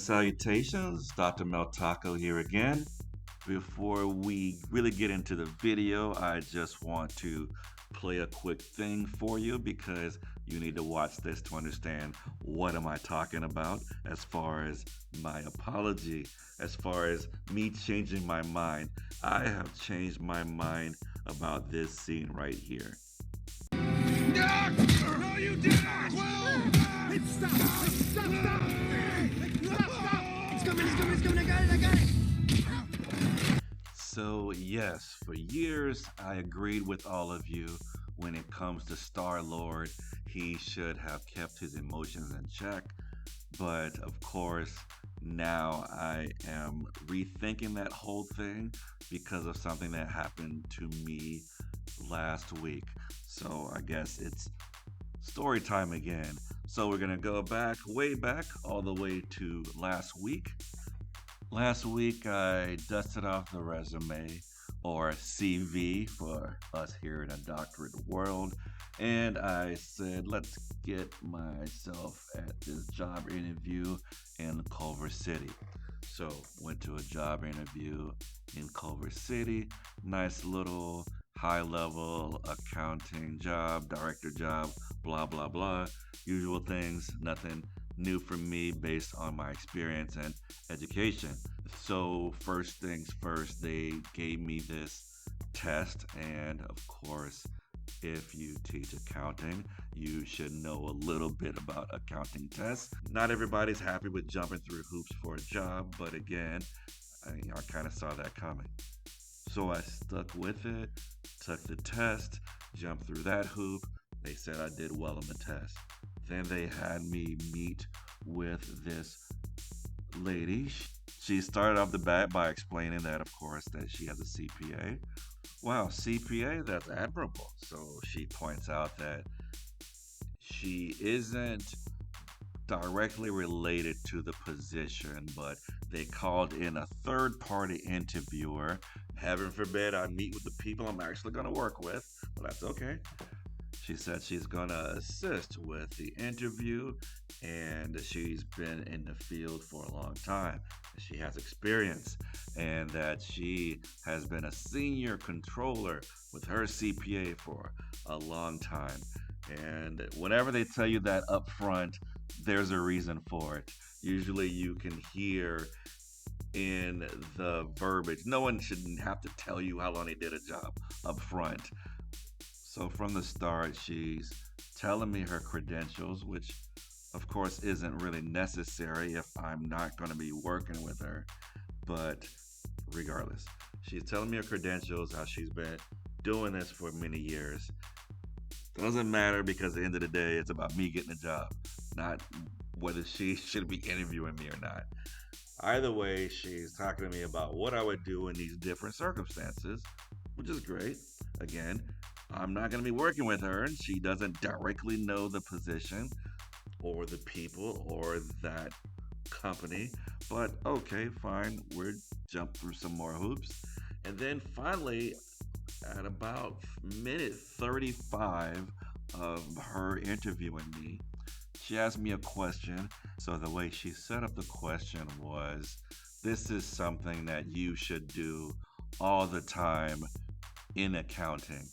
Salutations, Dr. Mel Taco here again. Before we really get into the video, I just want to play a quick thing for you because you need to watch this to understand what am I talking about as far as my apology, as far as me changing my mind. I have changed my mind about this scene right here. No, you didn't! Stop! Stop! It's coming! I got it! So, yes, for years I agreed with all of you when it comes to Starlord. He should have kept his emotions in check. But of course, now I am rethinking that whole thing because of something that happened to me last week. So I guess it's story time again. So we're gonna go back, way back, all the way to last week. Last week I dusted off the resume, or CV for us here in a doctorate world, and I said, let's get myself at this job interview in Culver City. So went to a job interview in Culver City, nice little high level accounting job, director job, blah blah blah. Usual things, nothing new for me based on my experience and education. So, first things first, they gave me this test, and of course, if you teach accounting, you should know a little bit about accounting tests. Not everybody's happy with jumping through hoops for a job, but again, I kind of saw that coming. So I stuck with it, took the test, jumped through that hoop. They said I did well on the test. Then they had me meet with this lady. She started off the bat by explaining that, of course, that she has a CPA. Wow, CPA, that's admirable. So she points out that she isn't directly related to the position, but they called in a third party interviewer. Heaven forbid I meet with the people I'm actually going to work with, but that's okay. She said she's going to assist with the interview and she's been in the field for a long time. She has experience and that she has been a senior controller with her CPA for a long time. And whenever they tell you that up front, there's a reason for it. Usually you can hear in the verbiage. No one shouldn't have to tell you how long they did a job up front. So from the start, she's telling me her credentials, which of course isn't really necessary if I'm not going to be working with her. But regardless, she's telling me her credentials, how she's been doing this for many years. Doesn't matter because at the end of the day, it's about me getting a job, not whether she should be interviewing me or not. Either way, she's talking to me about what I would do in these different circumstances, which is great. Again, I'm not going to be working with her, and she doesn't directly know the position or the people or that company. But okay, fine, we'll jump through some more hoops. And then finally, at about minute 35 of her interviewing me, she asked me a question. So the way she set up the question was, this is something that you should do all the time in accounting.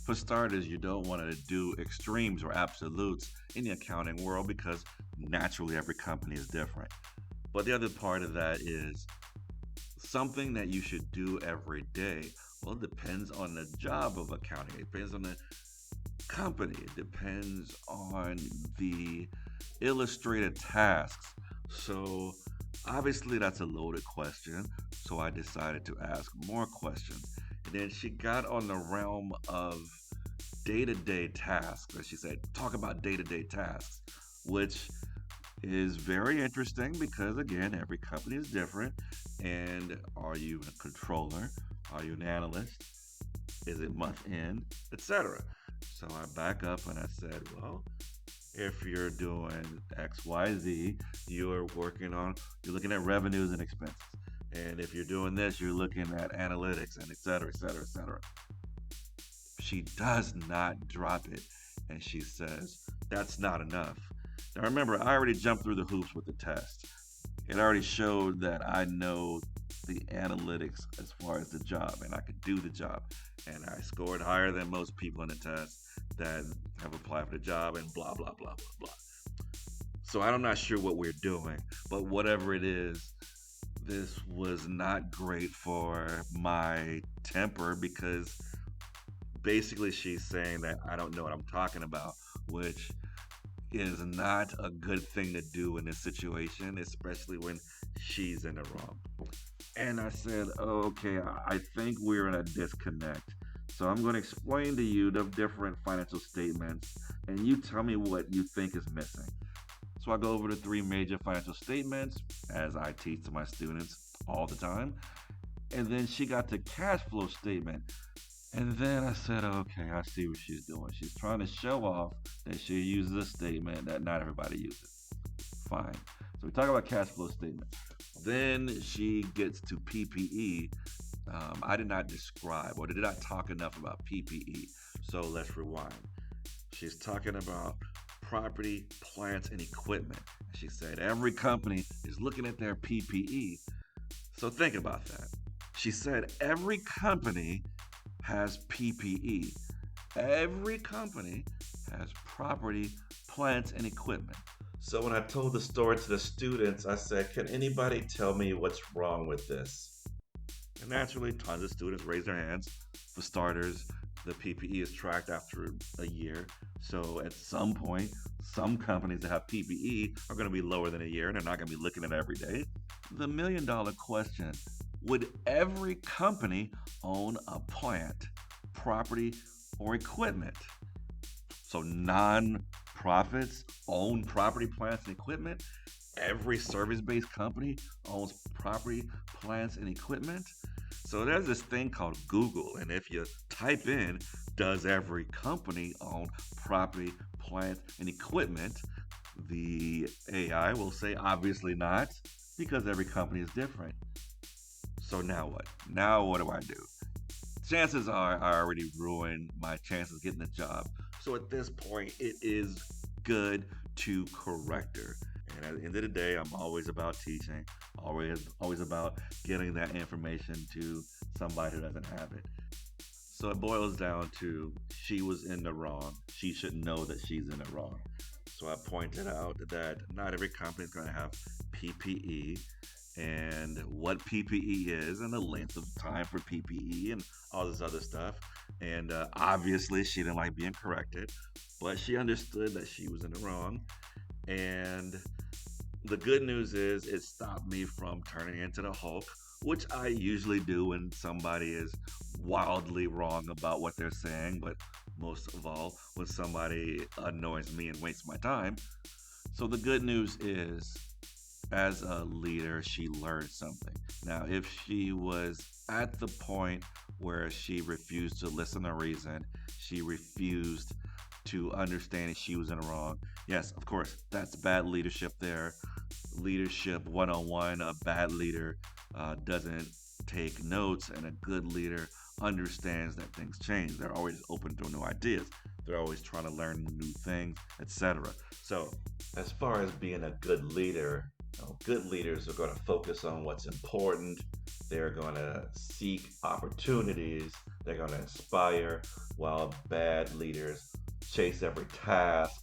For starters, you don't want to do extremes or absolutes in the accounting world because naturally every company is different. But the other part of that is something that you should do every day. Well, it depends on the job of accounting. It depends on the company. It depends on the illustrated tasks. So obviously that's a loaded question. So I decided to ask more questions. And then she got on the realm of day-to-day tasks. And she said, talk about day-to-day tasks, which is very interesting because again, every company is different. And are you a controller? Are you an analyst? Is it month end, etc.? So I back up and I said, well, if you're doing XYZ, you're looking at revenues and expenses. And if you're doing this, you're looking at analytics and et cetera, et cetera, et cetera. She does not drop it. And she says, that's not enough. Now remember, I already jumped through the hoops with the test. It already showed that I know the analytics as far as the job and I could do the job. And I scored higher than most people in the test that have applied for the job and blah, blah, blah, blah, blah. So I'm not sure what we're doing, but whatever it is, this was not great for my temper because basically she's saying that I don't know what I'm talking about, which is not a good thing to do in this situation, especially when she's in the wrong. And I said, oh, okay, I think we're in a disconnect. So I'm going to explain to you the different financial statements, and you tell me what you think is missing. So I go over the three major financial statements, as I teach to my students all the time. And then she got the cash flow statement. And then I said, okay, I see what she's doing. She's trying to show off that she uses a statement that not everybody uses. Fine. So we talk about cash flow statement. Then she gets to PPE. I did not describe or did not talk enough about PPE. So let's rewind. She's talking about property, plants, and equipment. She said every company is looking at their PPE. So think about that. She said every company has PPE. Every company has property, plants, and equipment. So when I told the story to the students, I said, can anybody tell me what's wrong with this? And naturally, tons of students raised their hands. For starters, the PPE is tracked after a year. So at some point, some companies that have PPE are going to be lower than a year and they're not going to be looking at it every day. The $1 million question, would every company own a plant, property, or equipment? So non-profits own property, plants, and equipment. Every service-based company owns property, plants, and equipment. So there's this thing called Google, and if you type in, does every company own property, plants, and equipment? The AI will say obviously not, because every company is different. So now what? Now what do I do? Chances are I already ruined my chances of getting the job. So at this point, it is good to correct her. And at the end of the day, I'm always about teaching, always about getting that information to somebody who doesn't have it. So it boils down to she was in the wrong. She should know that she's in the wrong. So I pointed out that not every company is going to have PPE and what PPE is and the length of time for PPE and all this other stuff. And obviously, she didn't like being corrected, but she understood that she was in the wrong. And the good news is it stopped me from turning into the Hulk, which I usually do when somebody is wildly wrong about what they're saying, but most of all, when somebody annoys me and wastes my time. So the good news is, as a leader, she learned something. Now, if she was at the point where she refused to listen to reason, she refused to understand that she was in the wrong. Yes, of course, that's bad leadership there. Leadership 101, a bad leader doesn't take notes, and a good leader understands that things change. They're always open to new ideas. They're always trying to learn new things, etc. So, as far as being a good leader, good leaders are going to focus on what's important. They're going to seek opportunities. They're going to inspire, while bad leaders chase every task,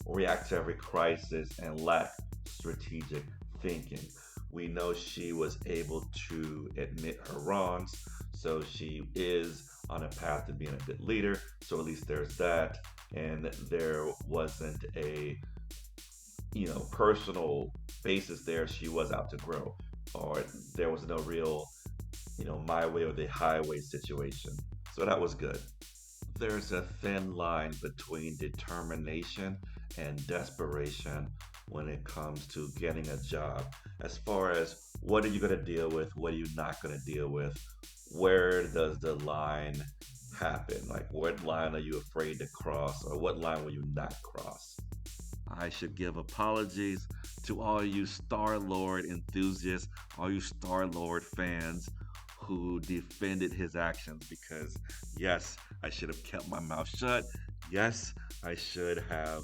react to every crisis, and lack strategic thinking. We know she was able to admit her wrongs, so she is on a path to being a good leader. So at least there's that. And there wasn't a personal basis there. She was out to grow, or there was no real my way or the highway situation. So that was good. There's a thin line between determination and desperation when it comes to getting a job. As far as what are you going to deal with, what are you not going to deal with, where does the line happen? Like, what line are you afraid to cross, or what line will you not cross? I should give apologies to all you Starlord enthusiasts, all you Starlord fans who defended his actions, because yes, I should have kept my mouth shut. Yes, I should have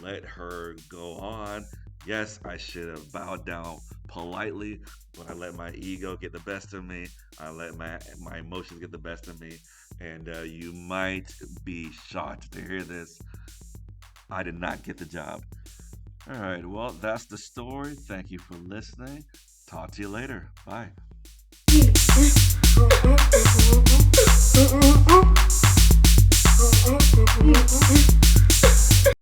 let her go on. Yes, I should have bowed down politely, but I let my ego get the best of me. I let my emotions get the best of me, and you might be shocked to hear this. I did not get the job. All right, well, that's the story. Thank you for listening. Talk to you later. Bye.